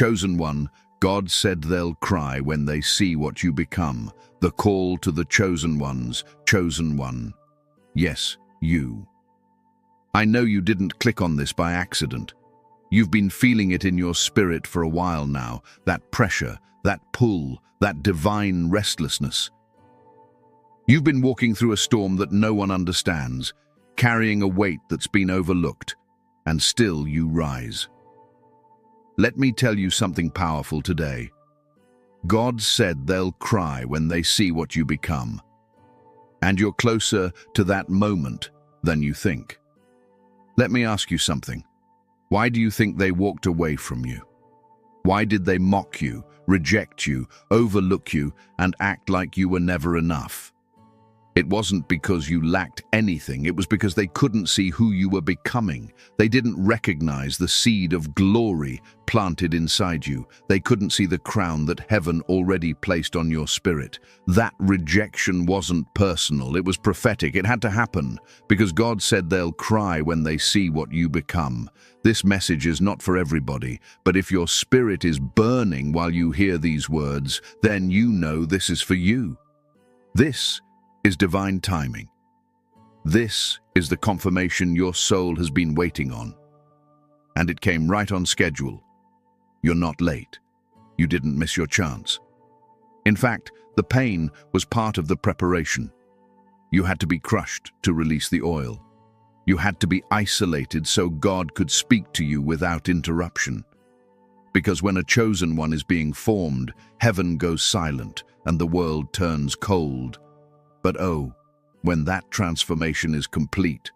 Chosen one, God said they'll cry when they see what you become. The call to the chosen ones, chosen one. Yes, you. I know you didn't click on this by accident. You've been feeling it in your spirit for a while now, that pressure, that pull, that divine restlessness. You've been walking through a storm that no one understands, carrying a weight that's been overlooked, and still you rise. Let me tell you something powerful today. God said they'll cry when they see what you become. And you're closer to that moment than you think. Let me ask you something. Why do you think they walked away from you? Why did they mock you, reject you, overlook you, and act like you were never enough? It wasn't because you lacked anything, it was because they couldn't see who you were becoming. They didn't recognize the seed of glory planted inside you. They couldn't see the crown that heaven already placed on your spirit. That rejection wasn't personal, it was prophetic. It had to happen because God said they'll cry when they see what you become. This message is not for everybody, but if your spirit is burning while you hear these words, then you know this is for you. This is divine timing. This is the confirmation your soul has been waiting on. And it came right on schedule. You're not late. You didn't miss your chance. In fact, the pain was part of the preparation. You had to be crushed to release the oil. You had to be isolated so God could speak to you without interruption. Because when a chosen one is being formed, heaven goes silent and the world turns cold. But oh, when that transformation is complete,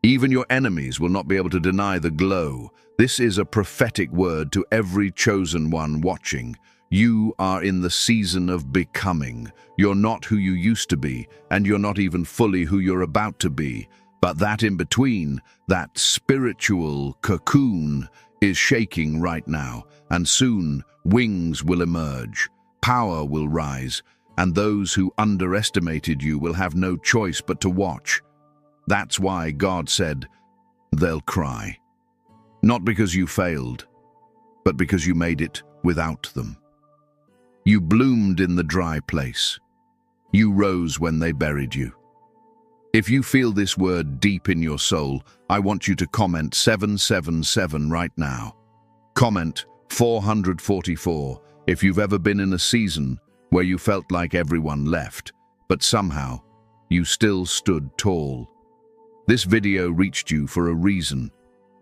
even your enemies will not be able to deny the glow. This is a prophetic word to every chosen one watching. You are in the season of becoming. You're not who you used to be, and you're not even fully who you're about to be. But that in between, that spiritual cocoon, is shaking right now, and soon wings will emerge, power will rise, and those who underestimated you will have no choice but to watch. That's why God said, they'll cry. Not because you failed, but because you made it without them. You bloomed in the dry place. You rose when they buried you. If you feel this word deep in your soul, I want you to comment 777 right now. Comment 444 if you've ever been in a season where you felt like everyone left, but somehow you still stood tall. This video reached you for a reason.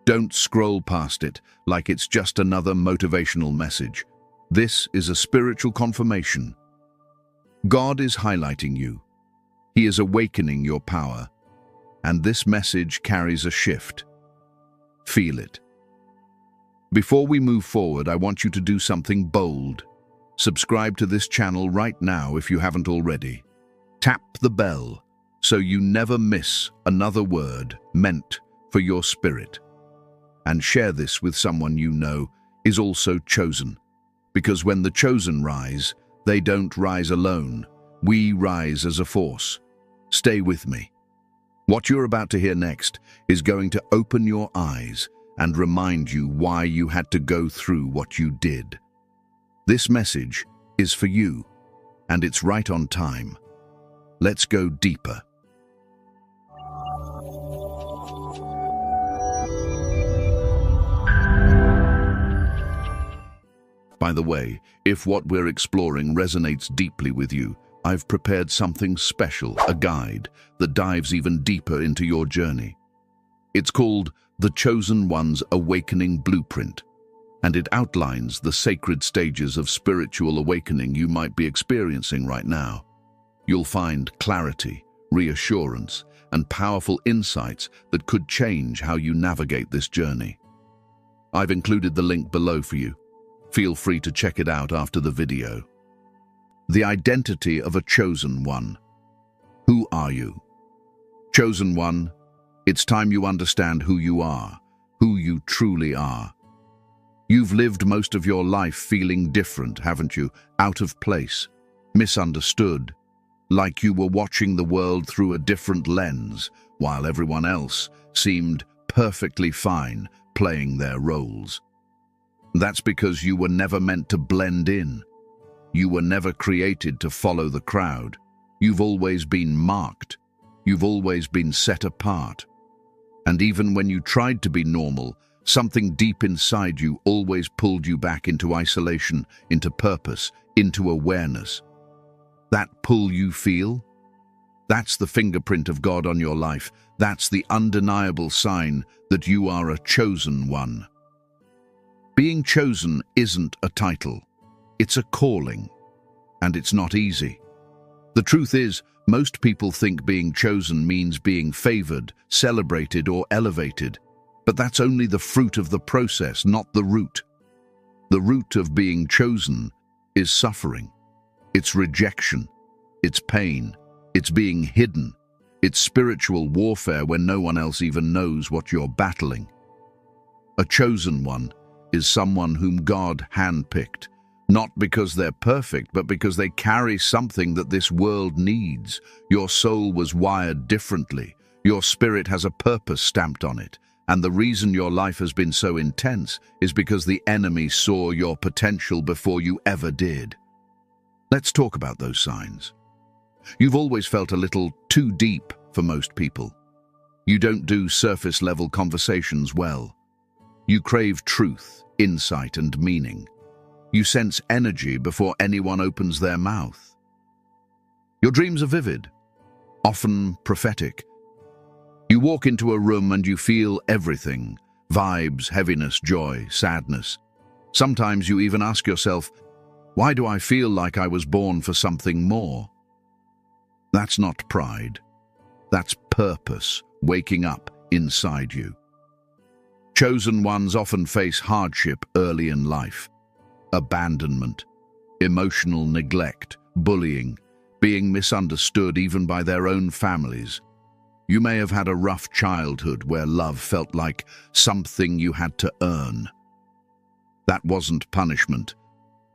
Don't scroll past it like it's just another motivational message. This is a spiritual confirmation. God is highlighting you. He is awakening your power, and this message carries a shift. Feel it. Before we move forward, I want you to do something bold. Subscribe to this channel right now if you haven't already. Tap the bell so you never miss another word meant for your spirit. And share this with someone you know is also chosen. Because when the chosen rise, they don't rise alone. We rise as a force. Stay with me. What you're about to hear next is going to open your eyes and remind you why you had to go through what you did. This message is for you, and it's right on time. Let's go deeper. By the way, if what we're exploring resonates deeply with you, I've prepared something special, a guide that dives even deeper into your journey. It's called The Chosen One's Awakening Blueprint, and it outlines the sacred stages of spiritual awakening you might be experiencing right now. You'll find clarity, reassurance, and powerful insights that could change how you navigate this journey. I've included the link below for you. Feel free to check it out after the video. The identity of a chosen one. Who are you? Chosen one, it's time you understand who you are, who you truly are. You've lived most of your life feeling different, haven't you? Out of place, misunderstood, like you were watching the world through a different lens, while everyone else seemed perfectly fine playing their roles. That's because you were never meant to blend in. You were never created to follow the crowd. You've always been marked. You've always been set apart. And even when you tried to be normal, something deep inside you always pulled you back into isolation, into purpose, into awareness. That pull you feel? That's the fingerprint of God on your life. That's the undeniable sign that you are a chosen one. Being chosen isn't a title. It's a calling. And it's not easy. The truth is, most people think being chosen means being favored, celebrated, or elevated. But that's only the fruit of the process, not the root. The root of being chosen is suffering. It's rejection. It's pain. It's being hidden. It's spiritual warfare when no one else even knows what you're battling. A chosen one is someone whom God handpicked, not because they're perfect, but because they carry something that this world needs. Your soul was wired differently. Your spirit has a purpose stamped on it. And the reason your life has been so intense is because the enemy saw your potential before you ever did. Let's talk about those signs. You've always felt a little too deep for most people. You don't do surface-level conversations well. You crave truth, insight, and meaning. You sense energy before anyone opens their mouth. Your dreams are vivid, often prophetic. You walk into a room and you feel everything: vibes, heaviness, joy, sadness. Sometimes you even ask yourself, why do I feel like I was born for something more? That's not pride. That's purpose waking up inside you. Chosen ones often face hardship early in life. Abandonment, emotional neglect, bullying, being misunderstood even by their own families. You may have had a rough childhood where love felt like something you had to earn. That wasn't punishment.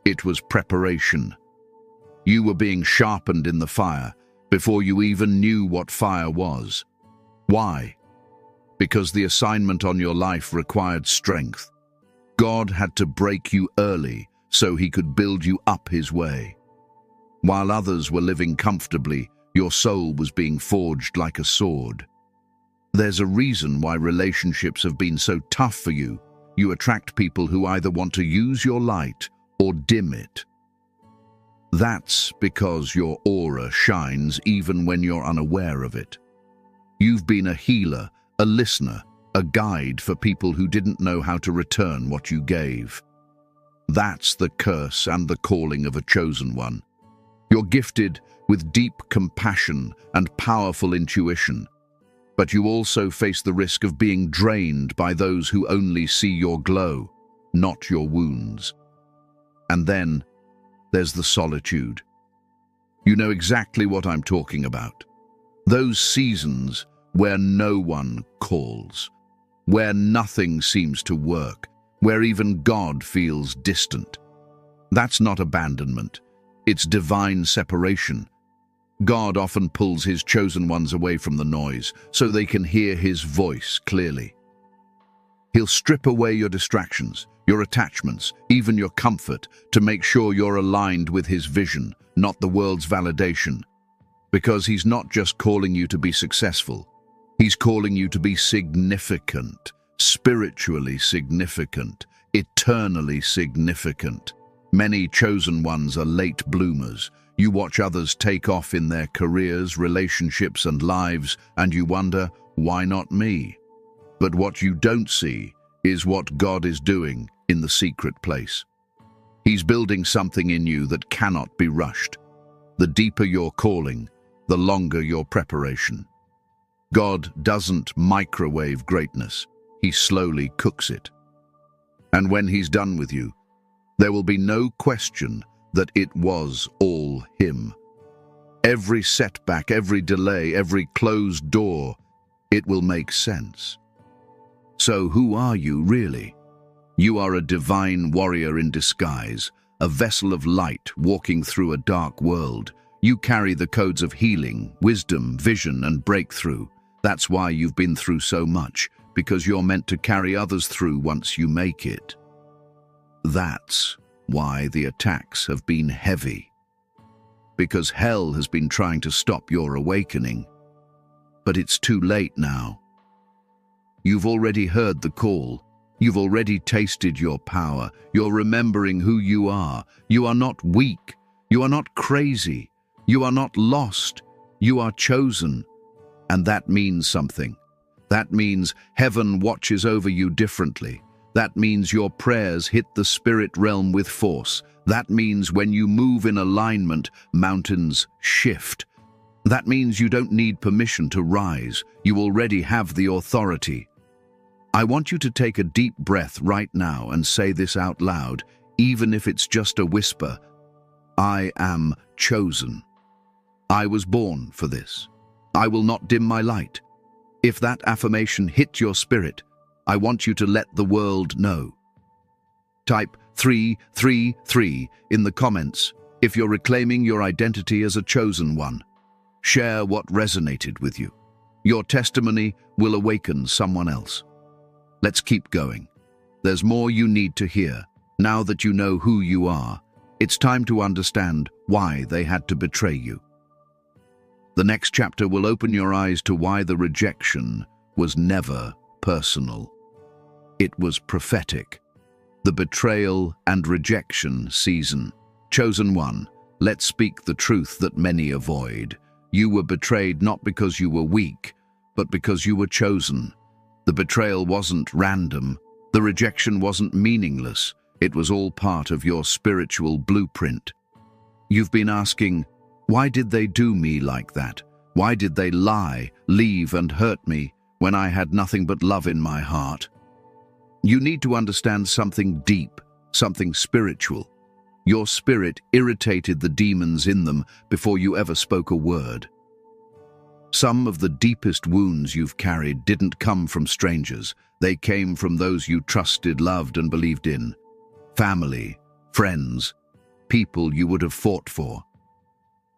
It was preparation. You were being sharpened in the fire before you even knew what fire was. Why? Because the assignment on your life required strength. God had to break you early so he could build you up his way. While others were living comfortably, your soul was being forged like a sword. There's a reason why relationships have been so tough for you. You attract people who either want to use your light or dim it. That's because your aura shines even when you're unaware of it. You've been a healer, a listener, a guide for people who didn't know how to return what you gave. That's the curse and the calling of a chosen one. You're gifted with deep compassion and powerful intuition, but you also face the risk of being drained by those who only see your glow, not your wounds. And then there's the solitude. You know exactly what I'm talking about. Those seasons where no one calls, where nothing seems to work, where even God feels distant. That's not abandonment. It's divine separation. God often pulls his chosen ones away from the noise so they can hear his voice clearly. He'll strip away your distractions, your attachments, even your comfort, to make sure you're aligned with his vision, not the world's validation. Because he's not just calling you to be successful. He's calling you to be significant, spiritually significant, eternally significant. Many chosen ones are late bloomers. You watch others take off in their careers, relationships, and lives, and you wonder, why not me? But what you don't see is what God is doing in the secret place. He's building something in you that cannot be rushed. The deeper your calling, the longer your preparation. God doesn't microwave greatness. He slowly cooks it. And when he's done with you, there will be no question that it was all him. Every setback, every delay, every closed door, it will make sense. So who are you really? You are a divine warrior in disguise, a vessel of light walking through a dark world. You carry the codes of healing, wisdom, vision, and breakthrough. That's why you've been through so much, because you're meant to carry others through once you make it. That's why the attacks have been heavy. Because hell has been trying to stop your awakening. But it's too late now. You've already heard the call. You've already tasted your power. You're remembering who you are. You are not weak. You are not crazy. You are not lost. You are chosen. And that means something. That means heaven watches over you differently. That means your prayers hit the spirit realm with force. That means when you move in alignment, mountains shift. That means you don't need permission to rise. You already have the authority. I want you to take a deep breath right now and say this out loud, even if it's just a whisper. I am chosen. I was born for this. I will not dim my light. If that affirmation hit your spirit, I want you to let the world know. Type 333 in the comments if you're reclaiming your identity as a chosen one. Share what resonated with you. Your testimony will awaken someone else. Let's keep going. There's more you need to hear. Now that you know who you are, it's time to understand why they had to betray you. The next chapter will open your eyes to why the rejection was never personal. It was prophetic. The betrayal and rejection season. Chosen one, let's speak the truth that many avoid. You were betrayed not because you were weak, but because you were chosen. The betrayal wasn't random. The rejection wasn't meaningless. It was all part of your spiritual blueprint. You've been asking, why did they do me like that? Why did they lie, leave, and hurt me when I had nothing but love in my heart? You need to understand something deep, something spiritual. Your spirit irritated the demons in them before you ever spoke a word. Some of the deepest wounds you've carried didn't come from strangers. They came from those you trusted, loved, and believed in. Family, friends, people you would have fought for.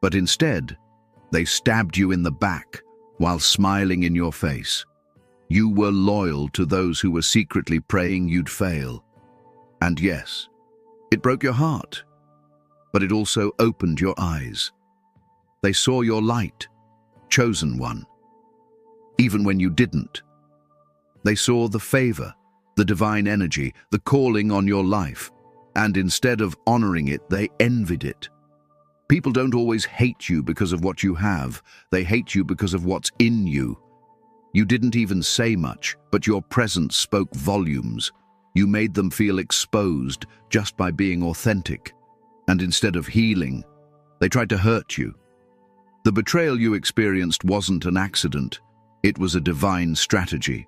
But instead, they stabbed you in the back while smiling in your face. You were loyal to those who were secretly praying you'd fail. And yes, it broke your heart, but it also opened your eyes. They saw your light, chosen one, even when you didn't. They saw the favor, the divine energy, the calling on your life, and instead of honoring it, they envied it. People don't always hate you because of what you have. They hate you because of what's in you. You didn't even say much, but your presence spoke volumes. You made them feel exposed just by being authentic. And instead of healing, they tried to hurt you. The betrayal you experienced wasn't an accident. It was a divine strategy.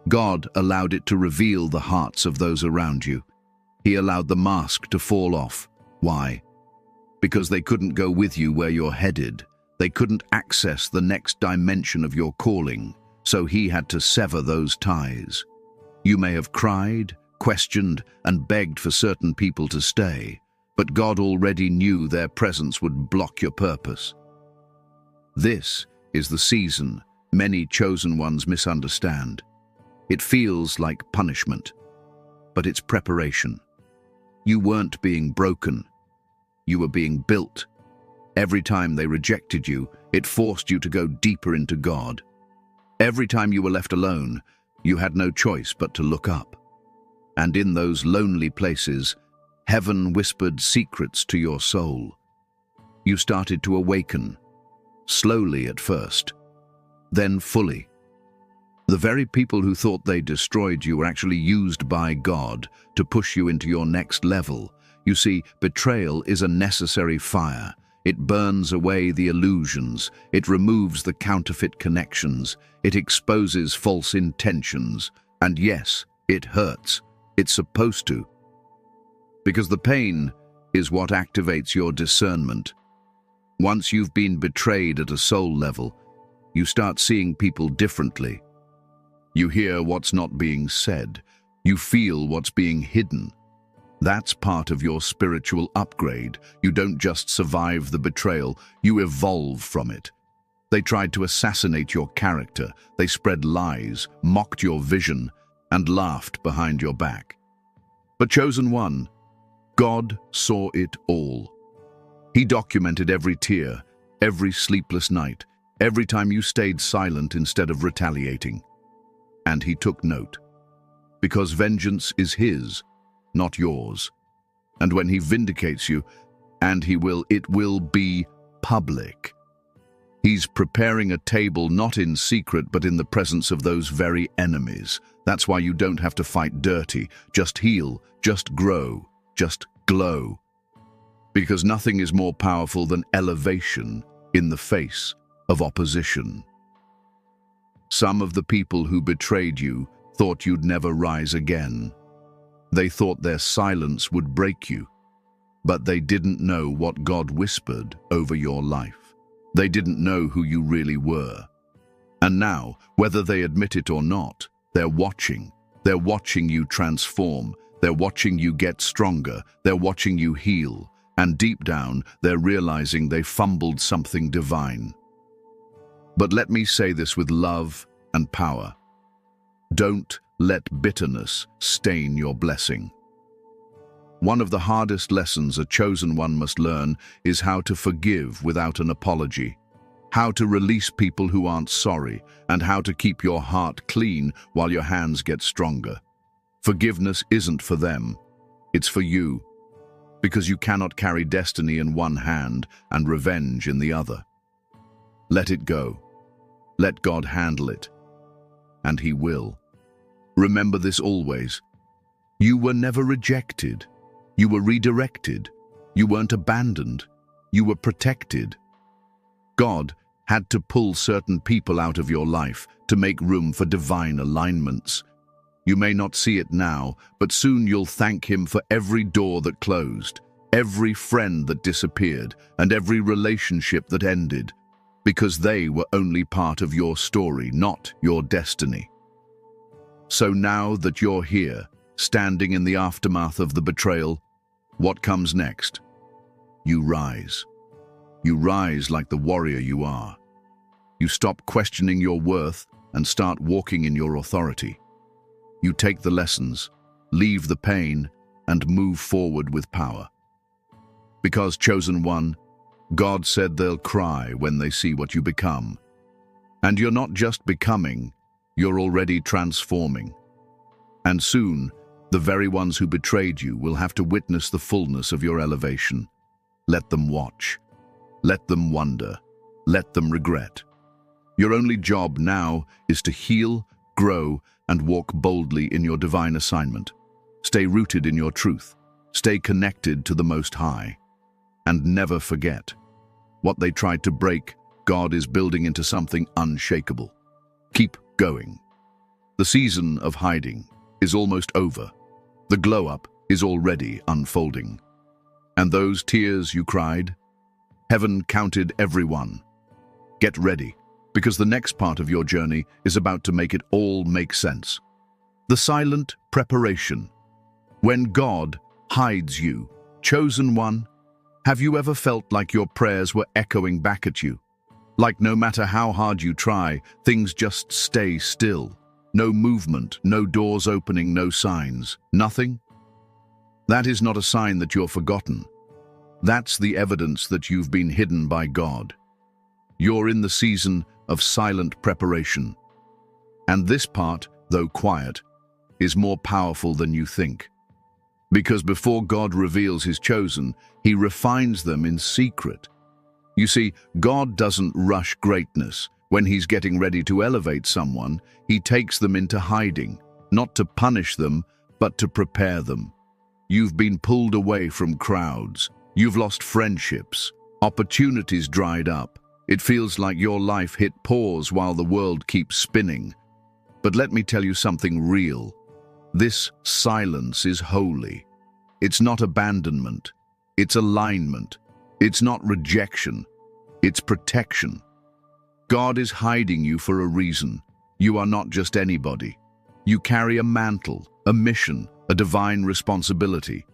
God allowed it to reveal the hearts of those around you. He allowed the mask to fall off. Why? Because they couldn't go with you where you're headed. They couldn't access the next dimension of your calling, so he had to sever those ties. You may have cried, questioned, and begged for certain people to stay, but God already knew their presence would block your purpose. This is the season many chosen ones misunderstand. It feels like punishment, but it's preparation. You weren't being broken. You were being built. Every time they rejected you, it forced you to go deeper into God. Every time you were left alone, you had no choice but to look up. And in those lonely places, heaven whispered secrets to your soul. You started to awaken, slowly at first, then fully. The very people who thought they destroyed you were actually used by God to push you into your next level. You see, betrayal is a necessary fire. It burns away the illusions. It removes the counterfeit connections. It exposes false intentions. And yes, it hurts. It's supposed to. Because the pain is what activates your discernment. Once you've been betrayed at a soul level, you start seeing people differently. You hear what's not being said. You feel what's being hidden. That's part of your spiritual upgrade. You don't just survive the betrayal, you evolve from it. They tried to assassinate your character. They spread lies, mocked your vision, and laughed behind your back. But chosen one, God saw it all. He documented every tear, every sleepless night, every time you stayed silent instead of retaliating. And he took note. Because vengeance is his, not yours. And when he vindicates you, and it will be public. He's preparing a table not in secret but in the presence of those very enemies. That's why you don't have to fight dirty. Just heal, just grow, just glow. Because nothing is more powerful than elevation in the face of opposition. Some of the people who betrayed you thought you'd never rise again. They thought their silence would break you, but they didn't know what God whispered over your life. They didn't know who you really were. And now, whether they admit it or not, they're watching. They're watching you transform. They're watching you get stronger. They're watching you heal. And deep down, they're realizing they fumbled something divine. But let me say this with love and power. Don't let bitterness stain your blessing. One of the hardest lessons a chosen one must learn is how to forgive without an apology, how to release people who aren't sorry, and how to keep your heart clean while your hands get stronger. Forgiveness isn't for them, it's for you, because you cannot carry destiny in one hand and revenge in the other. Let it go. Let God handle it, and He will. Remember this always. You were never rejected. You were redirected. You weren't abandoned. You were protected. God had to pull certain people out of your life to make room for divine alignments. You may not see it now, but soon you'll thank Him for every door that closed, every friend that disappeared, and every relationship that ended, because they were only part of your story, not your destiny. So now that you're here, standing in the aftermath of the betrayal, what comes next? You rise. You rise like the warrior you are. You stop questioning your worth and start walking in your authority. You take the lessons, leave the pain, and move forward with power. Because, chosen one, God said they'll cry when they see what you become. And you're not just becoming, you're already transforming. And soon, the very ones who betrayed you will have to witness the fullness of your elevation. Let them watch. Let them wonder. Let them regret. Your only job now is to heal, grow, and walk boldly in your divine assignment. Stay rooted in your truth. Stay connected to the Most High. And never forget, what they tried to break, God is building into something unshakable. Keep going. The season of hiding is almost over. The glow-up is already unfolding. And those tears you cried, heaven counted every one. Get ready, because the next part of your journey is about to make it all make sense. The silent preparation. When God hides you, chosen one, have you ever felt like your prayers were echoing back at you? Like no matter how hard you try, things just stay still. No movement, no doors opening, no signs, nothing? That is not a sign that you're forgotten. That's the evidence that you've been hidden by God. You're in the season of silent preparation. And this part, though quiet, is more powerful than you think. Because before God reveals His chosen, He refines them in secret. You see, God doesn't rush greatness. When He's getting ready to elevate someone, He takes them into hiding, not to punish them, but to prepare them. You've been pulled away from crowds. You've lost friendships. Opportunities dried up. It feels like your life hit pause while the world keeps spinning. But let me tell you something real. This silence is holy. It's not abandonment. It's alignment. It's not rejection. It's protection. God is hiding you for a reason. You are not just anybody. You carry a mantle, a mission, a divine responsibility.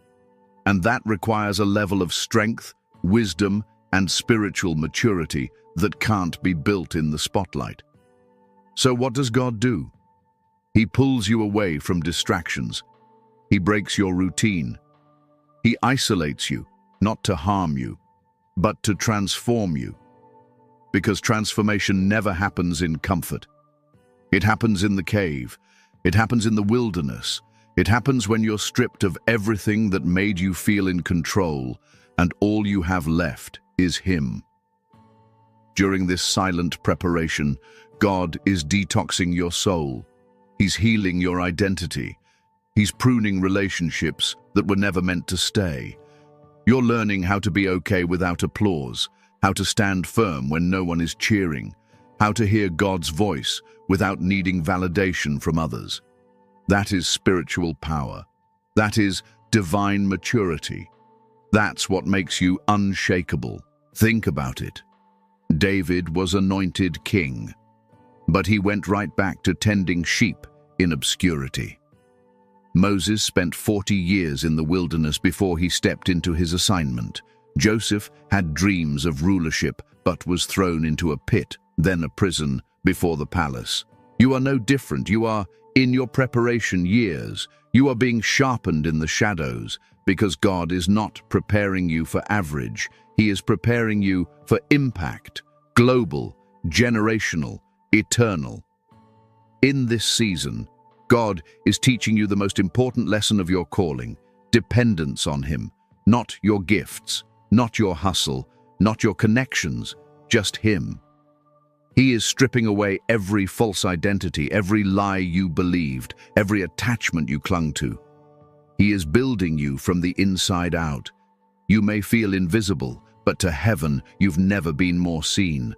And that requires a level of strength, wisdom, and spiritual maturity that can't be built in the spotlight. So what does God do? He pulls you away from distractions. He breaks your routine. He isolates you, not to harm you, but to transform you. Because transformation never happens in comfort. It happens in the cave. It happens in the wilderness. It happens when you're stripped of everything that made you feel in control, and all you have left is Him. During this silent preparation, God is detoxing your soul. He's healing your identity. He's pruning relationships that were never meant to stay. You're learning how to be okay without applause, how to stand firm when no one is cheering, how to hear God's voice without needing validation from others. That is spiritual power. That is divine maturity. That's what makes you unshakable. Think about it. David was anointed king, but he went right back to tending sheep in obscurity. Moses spent 40 years in the wilderness before he stepped into his assignment. Joseph had dreams of rulership, but was thrown into a pit, then a prison, before the palace. You are no different. You are in your preparation years. You are being sharpened in the shadows, because God is not preparing you for average. He is preparing you for impact, global, generational, eternal. In this season, God is teaching you the most important lesson of your calling, dependence on Him, not your gifts, not your hustle, not your connections, just Him. He is stripping away every false identity, every lie you believed, every attachment you clung to. He is building you from the inside out. You may feel invisible, but to heaven you've never been more seen.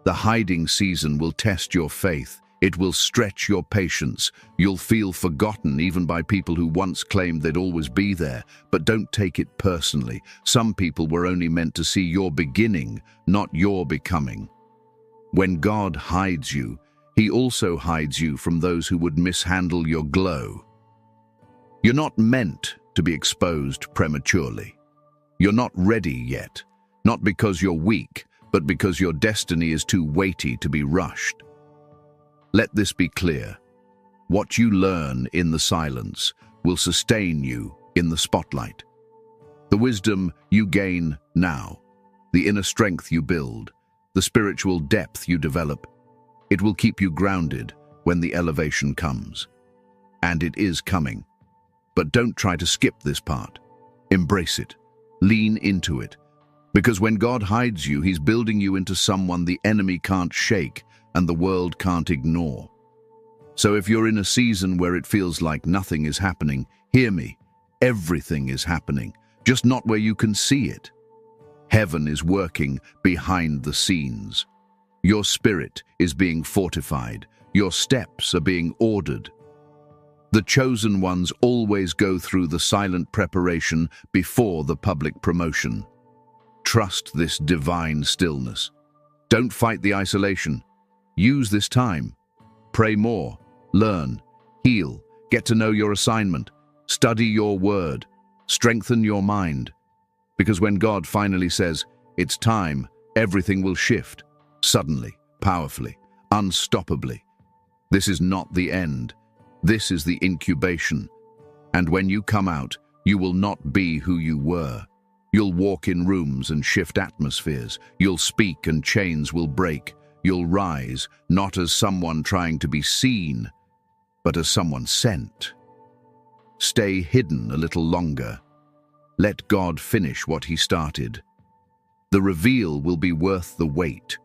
The hiding season will test your faith. It will stretch your patience. You'll feel forgotten even by people who once claimed they'd always be there. But don't take it personally. Some people were only meant to see your beginning, not your becoming. When God hides you, He also hides you from those who would mishandle your glow. You're not meant to be exposed prematurely. You're not ready yet, not because you're weak, but because your destiny is too weighty to be rushed. Let this be clear. What you learn in the silence will sustain you in the spotlight. The wisdom you gain now, the inner strength you build, the spiritual depth you develop, it will keep you grounded when the elevation comes. And it is coming. But don't try to skip this part. Embrace it. Lean into it. Because when God hides you, He's building you into someone the enemy can't shake and the world can't ignore. So if you're in a season where it feels like nothing is happening, hear me. Everything is happening, just not where you can see it. Heaven is working behind the scenes. Your spirit is being fortified. Your steps are being ordered. The chosen ones always go through the silent preparation before the public promotion. Trust this divine stillness. Don't fight the isolation. Use this time. Pray more, learn, heal, get to know your assignment, study your word, strengthen your mind. Because when God finally says, it's time, everything will shift, suddenly, powerfully, unstoppably. This is not the end. This is the incubation. And when you come out, you will not be who you were. You'll walk in rooms and shift atmospheres. You'll speak and chains will break. You'll rise, not as someone trying to be seen, but as someone sent. Stay hidden a little longer. Let God finish what He started. The reveal will be worth the wait.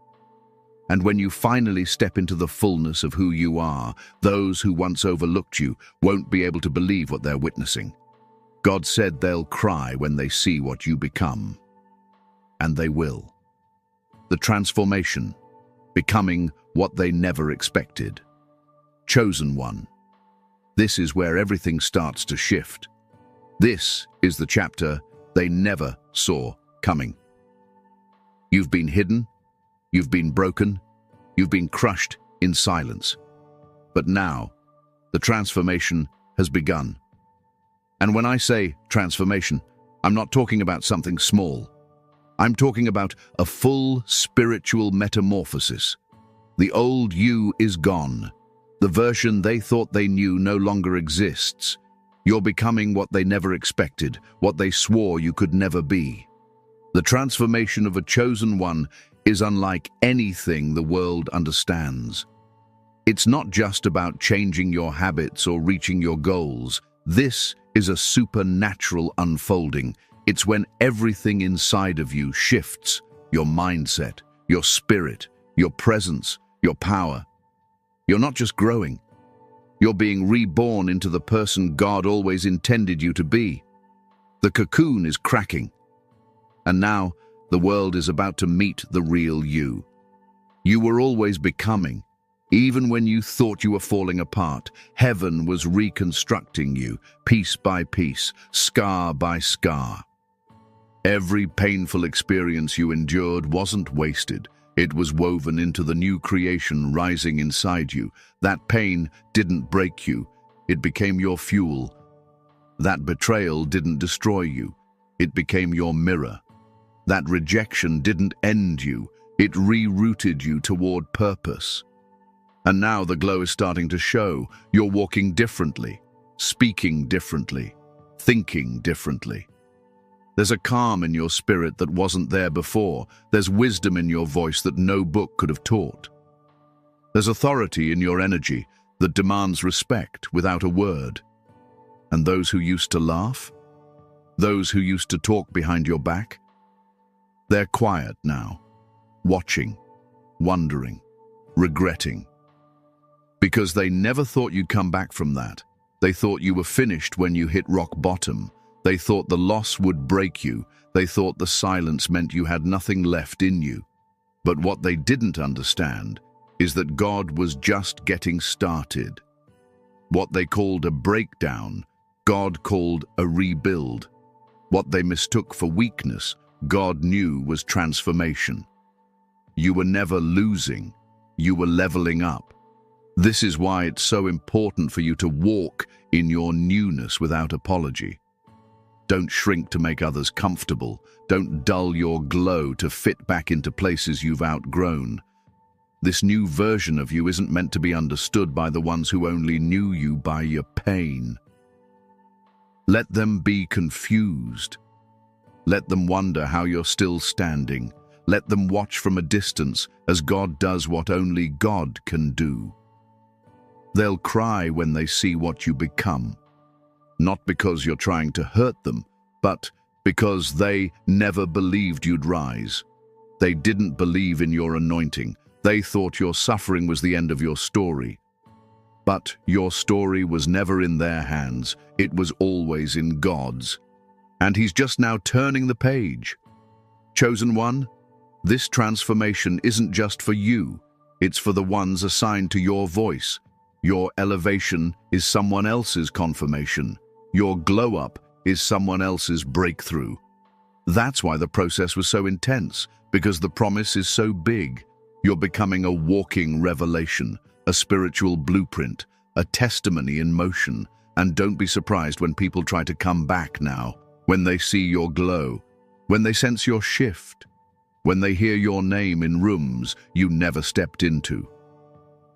And when you finally step into the fullness of who you are, those who once overlooked you won't be able to believe what they're witnessing. God said they'll cry when they see what you become. And they will. The transformation, becoming what they never expected. Chosen one. This is where everything starts to shift. This is the chapter they never saw coming. You've been hidden, you've been broken, you've been crushed in silence. But now, the transformation has begun. And when I say transformation, I'm not talking about something small. I'm talking about a full spiritual metamorphosis. The old you is gone. The version they thought they knew no longer exists. You're becoming what they never expected, what they swore you could never be. The transformation of a chosen one is unlike anything the world understands. It's not just about changing your habits or reaching your goals. This is a supernatural unfolding. It's when everything inside of you shifts: your mindset, your spirit, your presence, your power. You're not just growing. You're being reborn into the person God always intended you to be. The cocoon is cracking. And now, the world is about to meet the real you. You were always becoming. Even when you thought you were falling apart, heaven was reconstructing you, piece by piece, scar by scar. Every painful experience you endured wasn't wasted. It was woven into the new creation rising inside you. That pain didn't break you. It became your fuel. That betrayal didn't destroy you. It became your mirror. That rejection didn't end you. It rerouted you toward purpose. And now the glow is starting to show. You're walking differently, speaking differently, thinking differently. There's a calm in your spirit that wasn't there before. There's wisdom in your voice that no book could have taught. There's authority in your energy that demands respect without a word. And those who used to laugh, those who used to talk behind your back, they're quiet now, watching, wondering, regretting. Because they never thought you'd come back from that. They thought you were finished when you hit rock bottom. They thought the loss would break you. They thought the silence meant you had nothing left in you. But what they didn't understand is that God was just getting started. What they called a breakdown, God called a rebuild. What they mistook for weakness, God knew was transformation. You were never losing. You were leveling up. This is why it's so important for you to walk in your newness without apology. Don't shrink to make others comfortable. Don't dull your glow to fit back into places you've outgrown. This new version of you isn't meant to be understood by the ones who only knew you by your pain. Let them be confused. Let them wonder how you're still standing. Let them watch from a distance as God does what only God can do. They'll cry when they see what you become. Not because you're trying to hurt them, but because they never believed you'd rise. They didn't believe in your anointing. They thought your suffering was the end of your story. But your story was never in their hands. It was always in God's. And He's just now turning the page. Chosen one, this transformation isn't just for you. It's for the ones assigned to your voice. Your elevation is someone else's confirmation. Your glow-up is someone else's breakthrough. That's why the process was so intense, because the promise is so big. You're becoming a walking revelation, a spiritual blueprint, a testimony in motion. And don't be surprised when people try to come back now, when they see your glow, when they sense your shift, when they hear your name in rooms you never stepped into.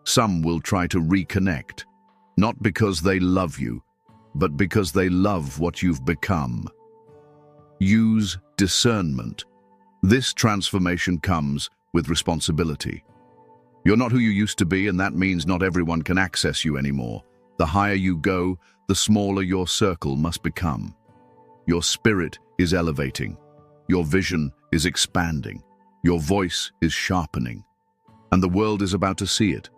Some will try to reconnect, not because they love you, but because they love what you've become. Use discernment. This transformation comes with responsibility. You're not who you used to be, and that means not everyone can access you anymore. The higher you go, the smaller your circle must become. Your spirit is elevating. Your vision is expanding. Your voice is sharpening. And the world is about to see it.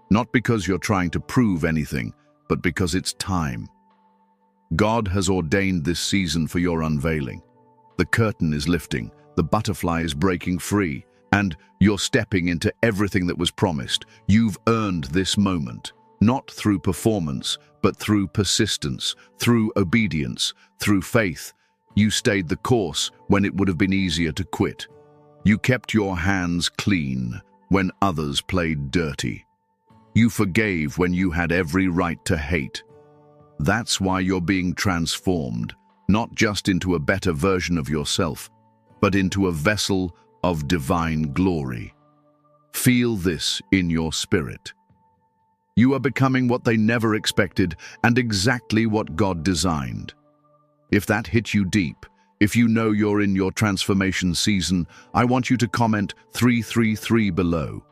Not because you're trying to prove anything, but because it's time. God has ordained this season for your unveiling. The curtain is lifting, the butterfly is breaking free, and you're stepping into everything that was promised. You've earned this moment, not through performance, but through persistence, through obedience, through faith. You stayed the course when it would have been easier to quit. You kept your hands clean when others played dirty. You forgave when you had every right to hate. That's why you're being transformed, not just into a better version of yourself, but into a vessel of divine glory. Feel this in your spirit. You are becoming what they never expected and exactly what God designed. If that hit you deep, if you know you're in your transformation season, I want you to comment 333 below.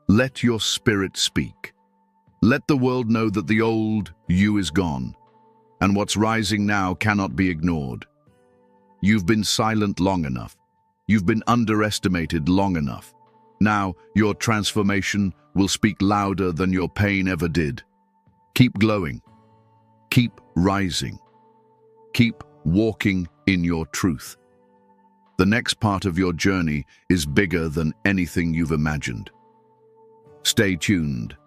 Let your spirit speak. Let the world know that the old you is gone, and what's rising now cannot be ignored. You've been silent long enough. You've been underestimated long enough. Now, your transformation will speak louder than your pain ever did. Keep glowing. Keep rising. Keep walking in your truth. The next part of your journey is bigger than anything you've imagined. Stay tuned,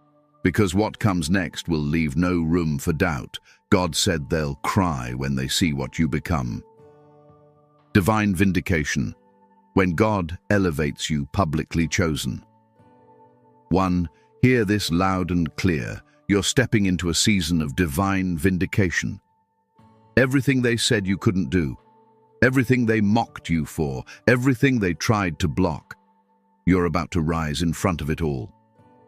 because what comes next will leave no room for doubt. God said they'll cry when they see what you become. Divine vindication, when God elevates you publicly chosen. 1. Hear this loud and clear. You're stepping into a season of divine vindication. Everything they said you couldn't do, everything they mocked you for, everything they tried to block, you're about to rise in front of it all.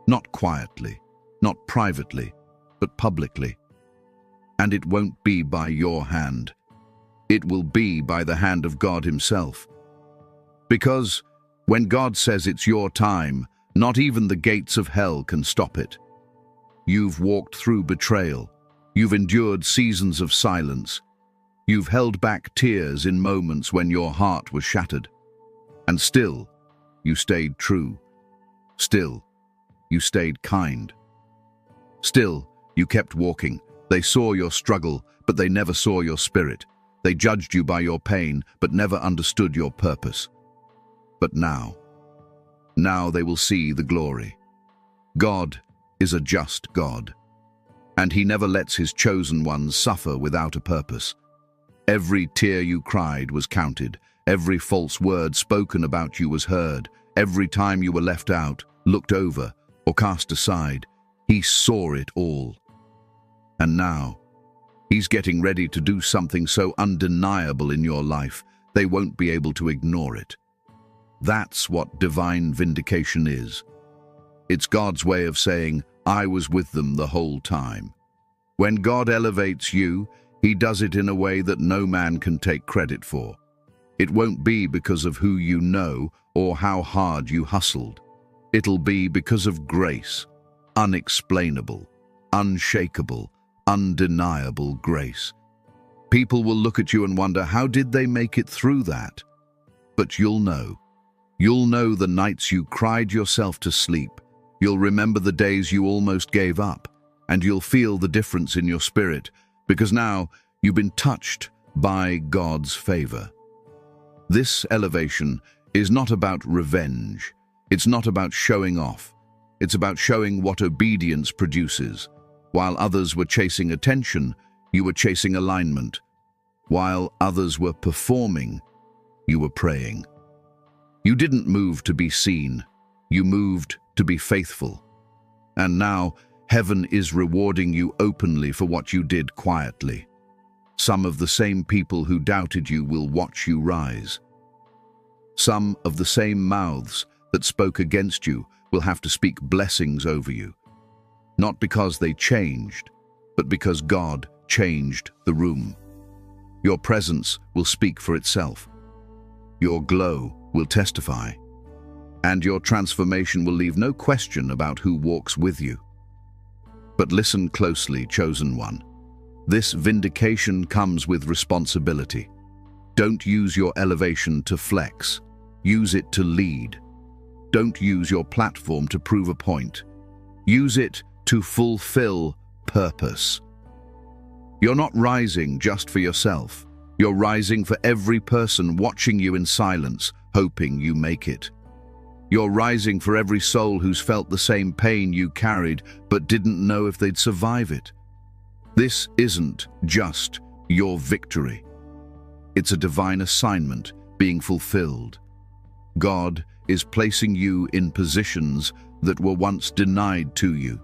Not quietly, not privately, but publicly. And it won't be by your hand. It will be by the hand of God Himself. Because when God says it's your time, not even the gates of hell can stop it. You've walked through betrayal. You've endured seasons of silence. You've held back tears in moments when your heart was shattered. And still, you stayed true. Still, you stayed kind. Still, you kept walking. They saw your struggle, but they never saw your spirit. They judged you by your pain, but never understood your purpose. But now they will see the glory. God is a just God, and He never lets His chosen ones suffer without a purpose. Every tear you cried was counted. Every false word spoken about you was heard. Every time you were left out, looked over, or cast aside, He saw it all. And now, He's getting ready to do something so undeniable in your life, they won't be able to ignore it. That's what divine vindication is. It's God's way of saying, I was with them the whole time. When God elevates you, He does it in a way that no man can take credit for. It won't be because of who you know or how hard you hustled. It'll be because of grace, unexplainable, unshakable, undeniable grace. People will look at you and wonder, how did they make it through that? But you'll know. You'll know the nights you cried yourself to sleep. You'll remember the days you almost gave up, and you'll feel the difference in your spirit, because now you've been touched by God's favor. This elevation is not about revenge. It's not about showing off. It's about showing what obedience produces. While others were chasing attention, you were chasing alignment. While others were performing, you were praying. You didn't move to be seen. You moved to be faithful. And now, heaven is rewarding you openly for what you did quietly. Some of the same people who doubted you will watch you rise. Some of the same mouths that spoke against you will have to speak blessings over you. Not because they changed, but because God changed the room. Your presence will speak for itself. Your glow will testify. And your transformation will leave no question about who walks with you. But listen closely, chosen one. This vindication comes with responsibility. Don't use your elevation to flex. Use it to lead. Don't use your platform to prove a point. Use it to fulfill purpose. You're not rising just for yourself. You're rising for every person watching you in silence, hoping you make it. You're rising for every soul who's felt the same pain you carried but didn't know if they'd survive it. This isn't just your victory. It's a divine assignment being fulfilled. God is placing you in positions that were once denied to you.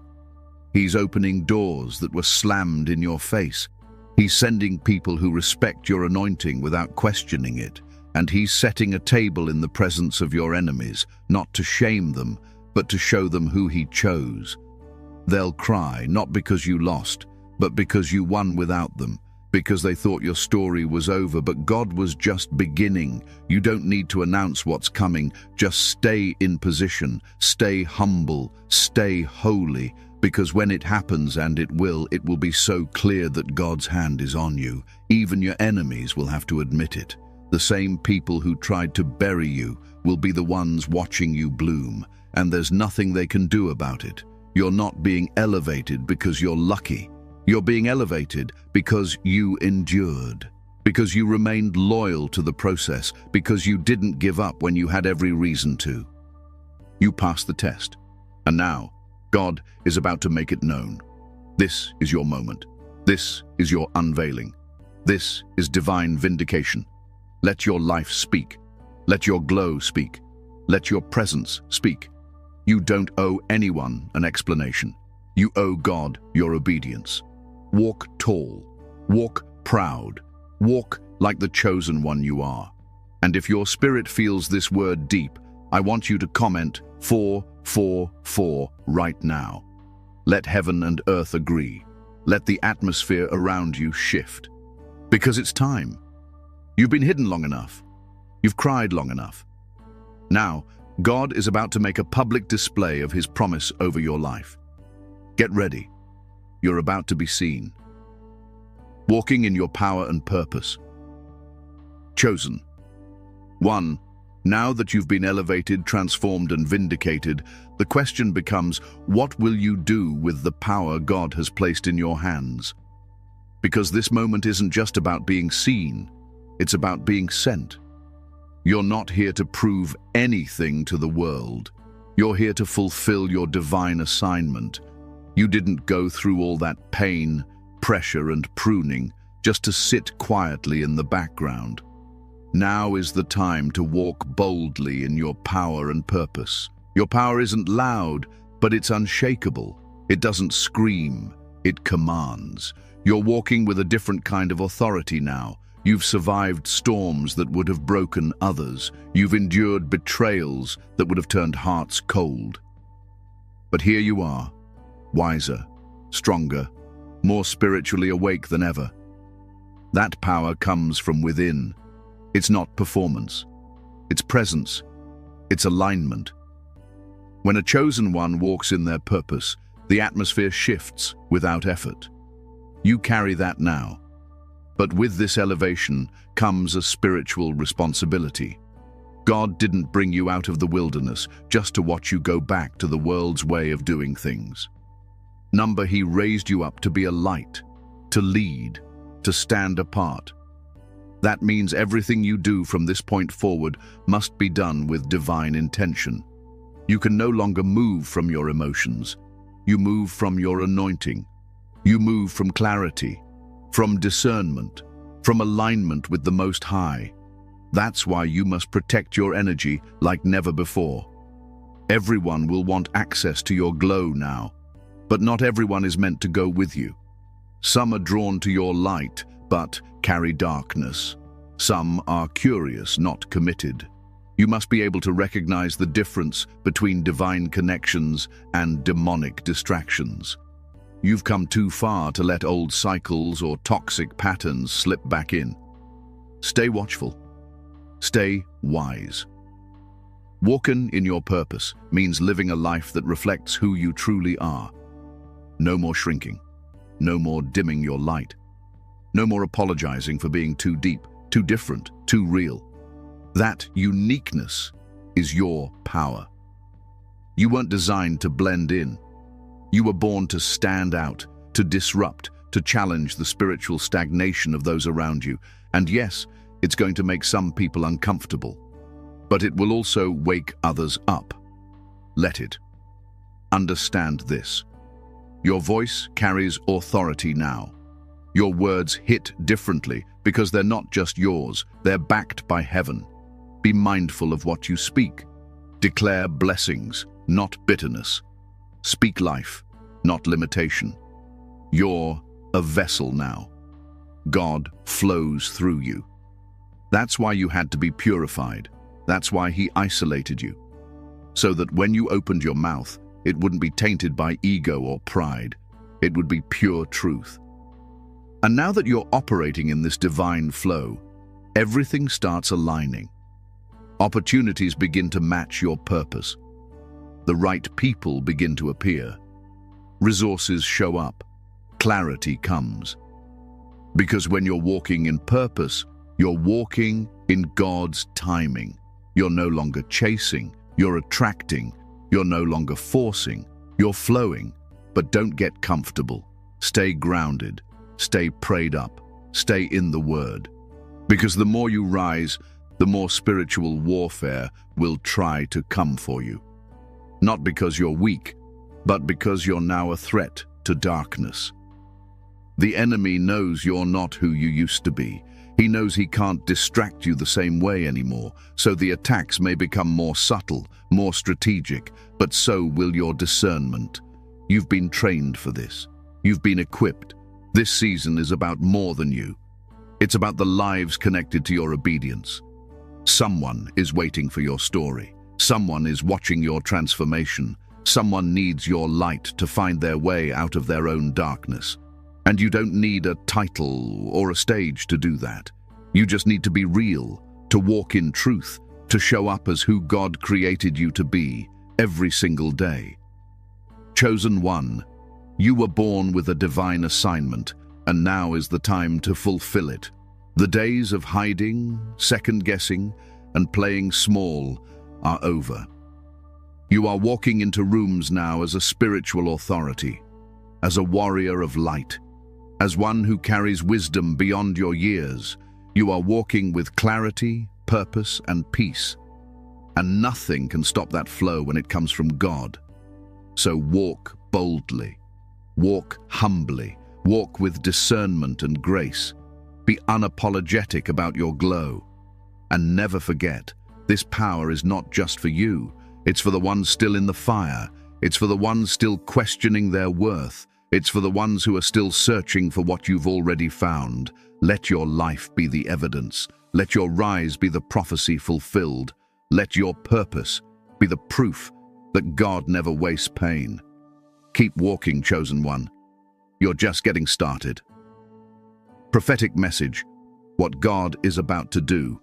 He's opening doors that were slammed in your face. He's sending people who respect your anointing without questioning it. And He's setting a table in the presence of your enemies, not to shame them, but to show them who He chose. They'll cry, not because you lost, but because you won without them, because they thought your story was over, but God was just beginning. You don't need to announce what's coming. Just stay in position, stay humble, stay holy, because when it happens, and it will be so clear that God's hand is on you. Even your enemies will have to admit it. The same people who tried to bury you will be the ones watching you bloom, and there's nothing they can do about it. You're not being elevated because you're lucky. You're being elevated because you endured, because you remained loyal to the process, because you didn't give up when you had every reason to. You passed the test, and now God is about to make it known. This is your moment. This is your unveiling. This is divine vindication. Let your life speak. Let your glow speak. Let your presence speak. You don't owe anyone an explanation. You owe God your obedience. Walk tall. Walk proud. Walk like the chosen one you are. And if your spirit feels this word deep, I want you to comment 444 right now. Let heaven and earth agree. Let the atmosphere around you shift. Because it's time. You've been hidden long enough. You've cried long enough. Now, God is about to make a public display of his promise over your life. Get ready. You're about to be seen. Walking in your power and purpose. Chosen. 1. Now that you've been elevated, transformed, and vindicated, the question becomes, what will you do with the power God has placed in your hands? Because this moment isn't just about being seen, it's about being sent. You're not here to prove anything to the world. You're here to fulfill your divine assignment. You didn't go through all that pain, pressure, and pruning just to sit quietly in the background. Now is the time to walk boldly in your power and purpose. Your power isn't loud, but it's unshakable. It doesn't scream, it commands. You're walking with a different kind of authority now. You've survived storms that would have broken others. You've endured betrayals that would have turned hearts cold. But here you are, wiser, stronger, more spiritually awake than ever. That power comes from within. It's not performance. It's presence. It's alignment. When a chosen one walks in their purpose, the atmosphere shifts without effort. You carry that now. But with this elevation comes a spiritual responsibility. God didn't bring you out of the wilderness just to watch you go back to the world's way of doing things. He raised you up to be a light, to lead, to stand apart. That means everything you do from this point forward must be done with divine intention. You can no longer move from your emotions. You move from your anointing. You move from clarity, from discernment, from alignment with the Most High. That's why you must protect your energy like never before. Everyone will want access to your glow now, but not everyone is meant to go with you. Some are drawn to your light, but carry darkness. Some are curious, not committed. You must be able to recognize the difference between divine connections and demonic distractions. You've come too far to let old cycles or toxic patterns slip back in. Stay watchful. Stay wise. Walking in your purpose means living a life that reflects who you truly are. No more shrinking. No more dimming your light. No more apologizing for being too deep, too different, too real. That uniqueness is your power. You weren't designed to blend in. You were born to stand out, to disrupt, to challenge the spiritual stagnation of those around you. And yes, it's going to make some people uncomfortable, but it will also wake others up. Let it. Understand this. Your voice carries authority now. Your words hit differently because they're not just yours, they're backed by heaven. Be mindful of what you speak. Declare blessings, not bitterness. Speak life, not limitation. You're a vessel now. God flows through you. That's why you had to be purified. That's why He isolated you. So that when you opened your mouth, It wouldn't be tainted by ego or pride. It would be pure truth. And now that you're operating in this divine flow, everything starts aligning. Opportunities begin to match your purpose. The right people begin to appear. Resources show up. Clarity comes. Because when you're walking in purpose, you're walking in God's timing. You're no longer chasing, you're attracting. You're no longer forcing, you're flowing. But don't get comfortable. Stay grounded. Stay prayed up. Stay in the Word. Because the more you rise, the more spiritual warfare will try to come for you. Not because you're weak, but because you're now a threat to darkness. The enemy knows you're not who you used to be. He knows he can't distract you the same way anymore, so the attacks may become more subtle, more strategic, but so will your discernment. You've been trained for this. You've been equipped. This season is about more than you. It's about the lives connected to your obedience. Someone is waiting for your story. Someone is watching your transformation. Someone needs your light to find their way out of their own darkness. And you don't need a title or a stage to do that. You just need to be real, to walk in truth, to show up as who God created you to be every single day. Chosen one, you were born with a divine assignment, and now is the time to fulfill it. The days of hiding, second-guessing, and playing small are over. You are walking into rooms now as a spiritual authority, as a warrior of light, as one who carries wisdom beyond your years. You are walking with clarity, purpose, and peace. And nothing can stop that flow when it comes from God. So walk boldly, walk humbly, walk with discernment and grace. Be unapologetic about your glow. And never forget, this power is not just for you. It's for the ones still in the fire. It's for the ones still questioning their worth. It's for the ones who are still searching for what you've already found. Let your life be the evidence. Let your rise be the prophecy fulfilled. Let your purpose be the proof that God never wastes pain. Keep walking, chosen one. You're just getting started. Prophetic message: what God is about to do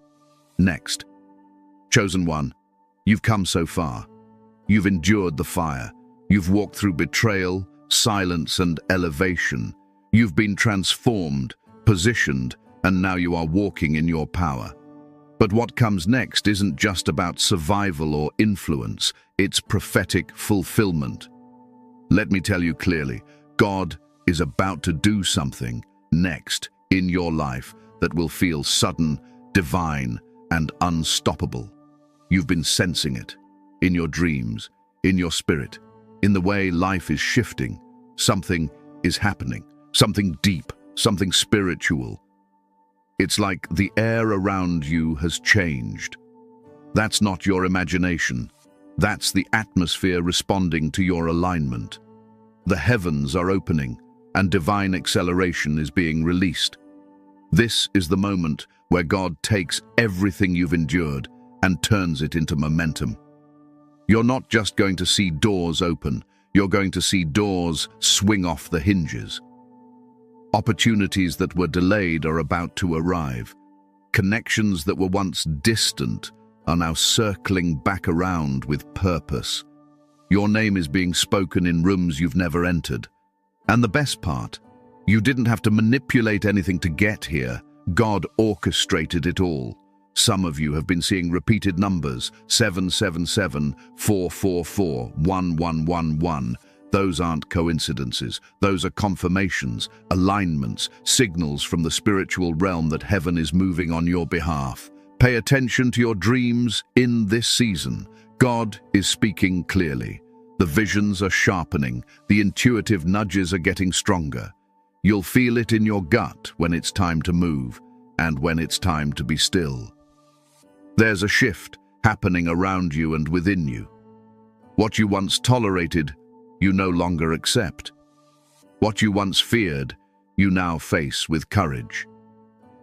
next. Chosen one, you've come so far. You've endured the fire. You've walked through betrayal, silence, and elevation. You've been transformed, positioned, and now you are walking in your power. But what comes next isn't just about survival or influence, it's prophetic fulfillment. Let me tell you clearly, God is about to do something next in your life that will feel sudden, divine, and unstoppable. You've been sensing it in your dreams, in your spirit, in the way life is shifting. Something is happening, something deep, something spiritual. It's like the air around you has changed. That's not your imagination. That's the atmosphere responding to your alignment. The heavens are opening, and divine acceleration is being released. This is the moment where God takes everything you've endured and turns it into momentum. You're not just going to see doors open, you're going to see doors swing off the hinges. Opportunities that were delayed are about to arrive. Connections that were once distant are now circling back around with purpose. Your name is being spoken in rooms you've never entered. And the best part, you didn't have to manipulate anything to get here. God orchestrated it all. Some of you have been seeing repeated numbers, 777, 444, 1111. Those aren't coincidences. Those are confirmations, alignments, signals from the spiritual realm that heaven is moving on your behalf. Pay attention to your dreams in this season. God is speaking clearly. The visions are sharpening. The intuitive nudges are getting stronger. You'll feel it in your gut when it's time to move and when it's time to be still. There's a shift happening around you and within you. What you once tolerated, you no longer accept. What you once feared, you now face with courage.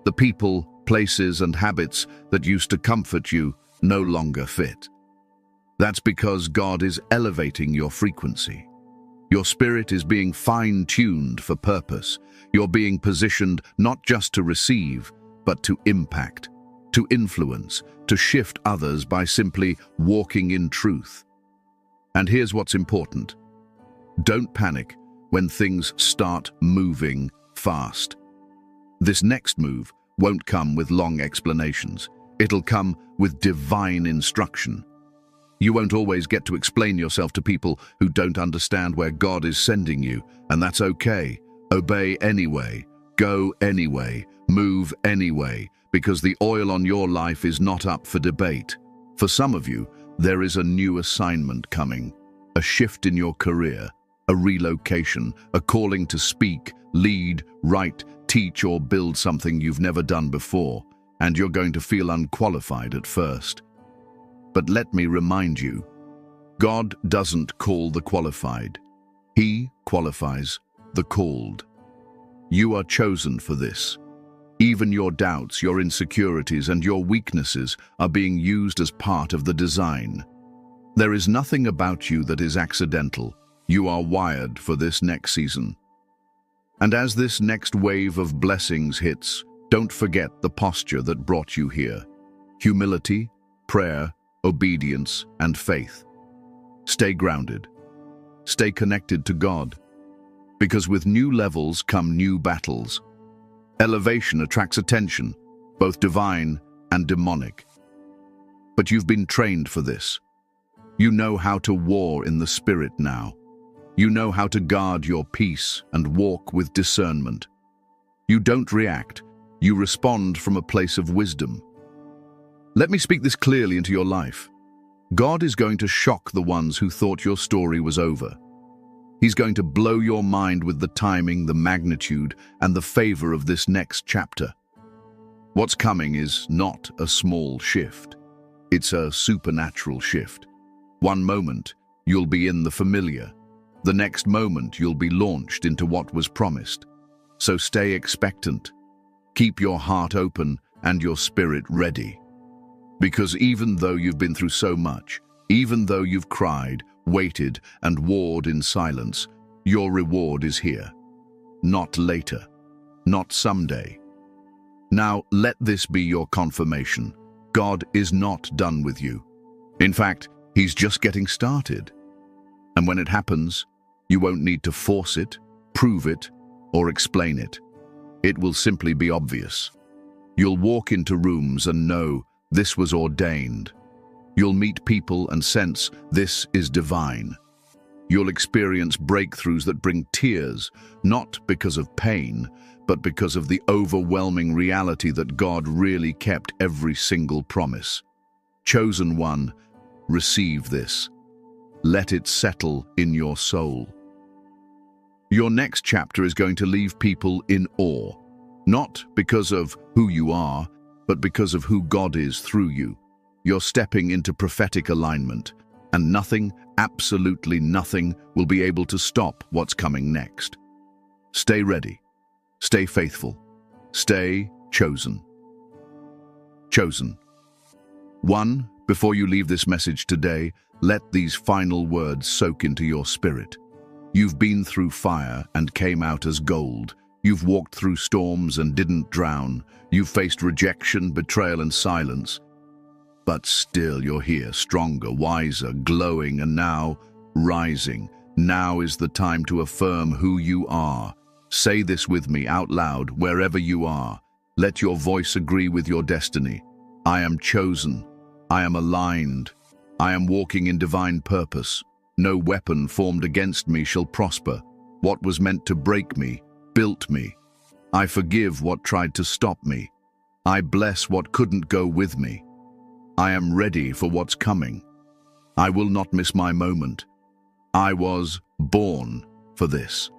The people, places, and habits that used to comfort you no longer fit. That's because God is elevating your frequency. Your spirit is being fine-tuned for purpose. You're being positioned not just to receive, but to impact, to influence, to shift others by simply walking in truth. And here's what's important. Don't panic when things start moving fast. This next move won't come with long explanations. It'll come with divine instruction. You won't always get to explain yourself to people who don't understand where God is sending you, and that's okay. Obey anyway, go anyway, move anyway, because the oil on your life is not up for debate. For some of you, there is a new assignment coming, a shift in your career, a relocation, a calling to speak, lead, write, teach, or build something you've never done before, and you're going to feel unqualified at first. But let me remind you, God doesn't call the qualified. He qualifies the called. You are chosen for this. Even your doubts, your insecurities, and your weaknesses are being used as part of the design. There is nothing about you that is accidental. You are wired for this next season. And as this next wave of blessings hits, don't forget the posture that brought you here. Humility, prayer, obedience, and faith. Stay grounded. Stay connected to God. Because with new levels come new battles. Elevation attracts attention, both divine and demonic. But you've been trained for this. You know how to war in the spirit now. You know how to guard your peace and walk with discernment. You don't react. You respond from a place of wisdom. Let me speak this clearly into your life. God is going to shock the ones who thought your story was over. He's going to blow your mind with the timing, the magnitude, and the favor of this next chapter. What's coming is not a small shift. It's a supernatural shift. One moment, you'll be in the familiar. The next moment, you'll be launched into what was promised. So stay expectant. Keep your heart open and your spirit ready. Because even though you've been through so much, even though you've cried, waited, and warred in silence, your reward is here. Not later. Not someday. Now, let this be your confirmation. God is not done with you. In fact, He's just getting started. And when it happens, you won't need to force it, prove it, or explain it. It will simply be obvious. You'll walk into rooms and know this was ordained. You'll meet people and sense this is divine. You'll experience breakthroughs that bring tears, not because of pain, but because of the overwhelming reality that God really kept every single promise. Chosen one, receive this. Let it settle in your soul. Your next chapter is going to leave people in awe, not because of who you are, but because of who God is through you. You're stepping into prophetic alignment, and nothing, absolutely nothing, will be able to stop what's coming next. Stay ready. Stay faithful. Stay chosen. Chosen. One, before you leave this message today, let these final words soak into your spirit. You've been through fire and came out as gold. You've walked through storms and didn't drown. You've faced rejection, betrayal, and silence. But still you're here, stronger, wiser, glowing, and now rising. Now is the time to affirm who you are. Say this with me out loud, wherever you are. Let your voice agree with your destiny. I am chosen. I am aligned. I am walking in divine purpose. No weapon formed against me shall prosper. What was meant to break me, built me. I forgive what tried to stop me. I bless what couldn't go with me. I am ready for what's coming. I will not miss my moment. I was born for this.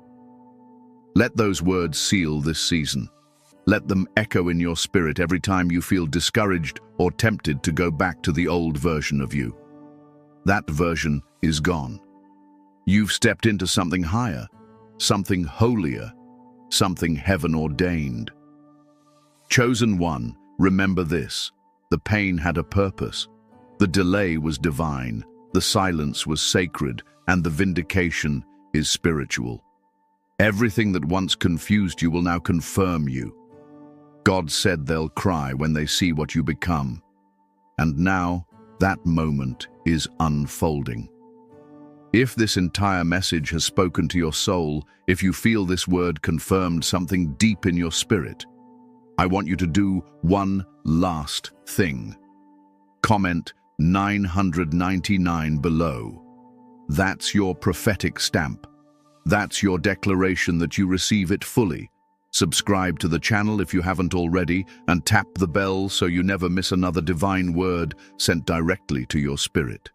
Let those words seal this season. Let them echo in your spirit every time you feel discouraged or tempted to go back to the old version of you. That version is gone. You've stepped into something higher, something holier, something heaven-ordained. Chosen one, remember this. The pain had a purpose. The delay was divine. The silence was sacred, and the vindication is spiritual. Everything that once confused you will now confirm you. God said they'll cry when they see what you become. And now, that moment is unfolding. If this entire message has spoken to your soul, if you feel this word confirmed something deep in your spirit, I want you to do one last thing. Comment 999 below. That's your prophetic stamp. That's your declaration that you receive it fully. Subscribe to the channel if you haven't already, and tap the bell so you never miss another divine word sent directly to your spirit.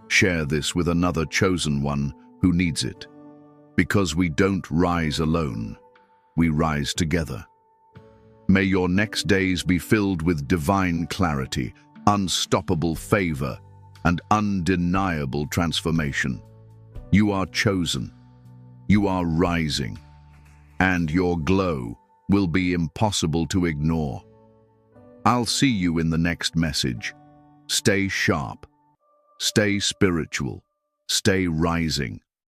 Share this with another chosen one who needs it. Because we don't rise alone, we rise together. May your next days be filled with divine clarity, unstoppable favor, and undeniable transformation. You are chosen. You are rising. And your glow will be impossible to ignore. I'll see you in the next message. Stay sharp. Stay spiritual. Stay rising.